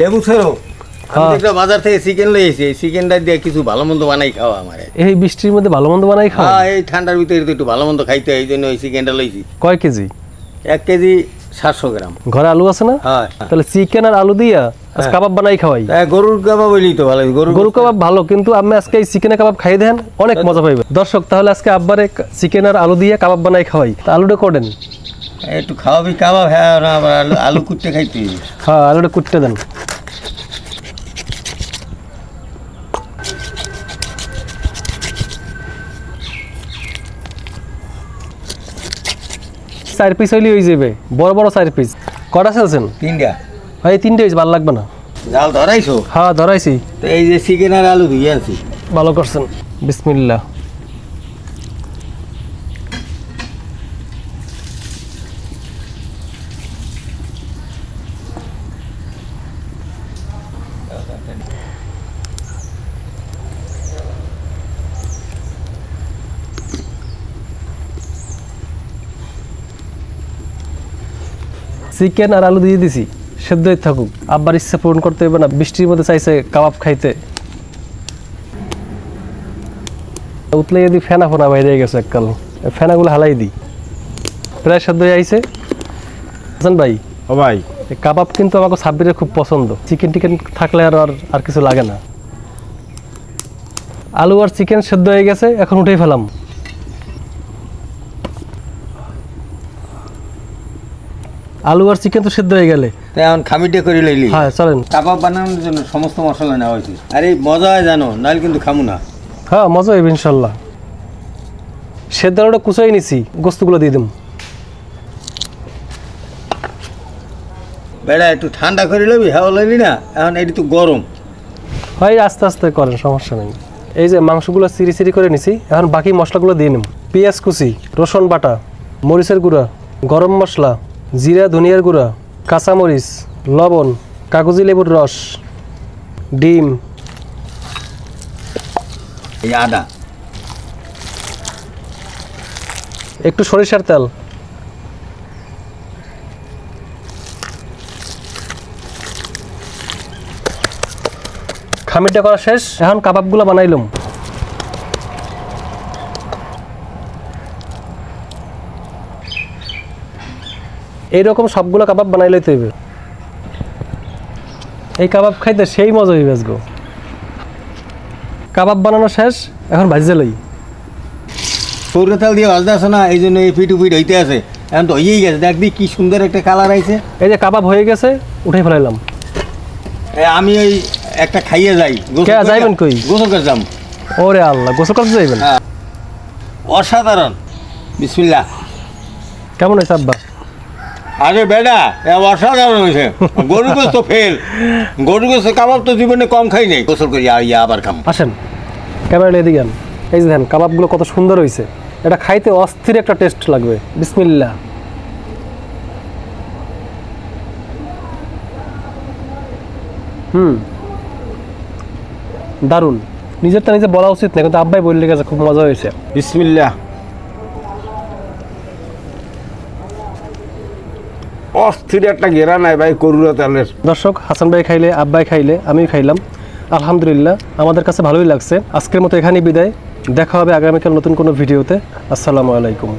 লেবু ছাড়ো একটা বাজার থেকে চিকেন লইছি, এই চিকেনটা দিয়ে কিছু ভালো মন্দ বানাই খাওয়া আমার। এই বৃষ্টির মধ্যে ভালো মন্দ বানাই খাওয়া? হ্যাঁ, এই ঠান্ডার ভিতরে তো একটু ভালো মন্দ খাইতে হয়, এই জন্য ওই চিকেনটা লইছি। কয় কেজি? 1 কেজি 700 গ্রাম। ঘরে আলু আছে না? হ্যাঁ। তাহলে চিকেন আর আলু দিয়া কাবাব বানাই খাওয়াই। গরুর কাবাব হইলেই তো ভালো। গরু কাবাব ভালো, কিন্তু আমি আজকে এই চিকেনের কাবাব খাই দেন, অনেক মজা পাইবে দর্শক। তাহলে আজকে আব্বারে চিকেন আর আলু দিয়ে কাবাব বানাই খাওয়াই। তা আলুটা করেন একটু খাওয়াবি কাবাব। হ্যাঁ, আবার আলু কুটতে খাইতে। হ্যাঁ, আলুটা কুটতে দেন। চার পিস হইলে হয়ে যাবে, বড় বড় 4 পিস। কটা চাইছেন? 3টা। ভাই 3টে হয়েছে, ভালো লাগবে না। জাল ধরাইছো? হ্যাঁ ধরাইছি। তো এই যে চিকেন আর আলু ধুয়ে আনছি। ভালো করছেন, বিসমিল্লাহ। চিকেন আর আলু দিয়ে দিছি, সেদ্ধ হয়ে থাকুক। আব্বার ইচ্ছা পূরণ করতে হবে না, বৃষ্টির মধ্যে চাইছে কাবাব খাইতে। উতলে যদি ফেনা ফোনা বাইরে গেছে এককাল, ফেনাগুলো হালাই দিই। প্রায় সেদ্ধ হয়ে আইছে। হাসান ভাই, ও ভাই, কাবাব কিন্তু আমাকে সাব্বিরের খুব পছন্দ। চিকেন টিকেন থাকলে আর কিছু লাগে না। আলু আর চিকেন সেদ্ধ হয়ে গেছে, এখন উঠেই ফেলাম। আলু আর চিকেন তো সেদ্ধ হয়ে গেলে এখন খামিটা করে লইলি। হ্যাঁ চলেন। কাবাব বানানোর জন্য সমস্ত মশলা নেওয়া হয়েছে। আরে মজা হয় জানো, নাহলে কিন্তু খামু না। হ্যাঁ মজা হবে ইনশাল্লাহ। সেদ্ধ আলুটা কুচাই নিছি, গোস্তগুলো দিয়ে দিম। বেড়া একটু ঠান্ডা করে লবি, হ্যাঁ লইলি না, এখন এটি তো গরম। হয় আস্তে আস্তে করেন, সমস্যা নেই। এই যে মাংসগুলো চিরি চিরি করে নিছি, এখন বাকি মশলাগুলো দিয়ে নিম। পেঁয়াজ কুচি, রসুন বাটা, মরিচের গুঁড়া, গরম মশলা, জিরা ধনিয়ার গুঁড়া, কাঁচামরিচ, লবণ, কাগজি লেবুর রস, ডিম, এই আদা, একটু সরিষার তেল। খামিরটা করা শেষ, এখন কাবাবগুলো বানাইলাম। এইরকম সবগুলো কাবাব বানাই লইতে হইবে। এই কাবাব খাইতে সেই মজা হইবে আজগো। কাবাব বানানো শেষ, এখন ভাজতে লই। সরষের তেল দিয়ে ভাজতে আছে না, এই জন্য এই পিটু পিট হইতে আছে। এখন তো হয়েই গেছে, দেখবি কি সুন্দর একটা কালার আইছে। এই যে কাবাব হয়ে গেছে, উঠে ফেলাইলাম। আমি ওই একটা খাইয়ে যাই। যাইবেন কই? গোসল করে যাম। ওরে আল্লাহ, গোসল করতে যাইবেন? অসাধারণ। বিসমিল্লাহ। কেমন হয়েছে আব্বা? আরে বেডা, অসাধারণ হয়েছে। গরু গোস্ত ফেল। গরু গোস্ত কাবাব তো জীবনে কম খাই নাই। গোসল করি আবার খাম। আসেন ক্যামেরা নিয়ে দিকেন। এই যে দেখেন কাবাবগুলো কত সুন্দর হয়েছে। এটা খাইতে অস্থির একটা টেস্ট লাগবে। বিসমিল্লাহ। দারুণ। নিজেরটা নিজে বলা উচিত না, কিন্তু আব্বাই বললে গেছে খুব মজা হয়েছে। বিসমিল্লাহ। অস্থির একটা ঘেরা নাই ভাই গরুর তেলের। দর্শক, হাসান ভাই খাইলে, আব্বাই খাইলে, আমি খাইলাম, আলহামদুলিল্লাহ আমাদের কাছে ভালোই লাগছে। আজকের মতো এখানেই বিদায়। দেখা হবে আগামীকাল নতুন কোনো ভিডিওতে। আসসালামু আলাইকুম।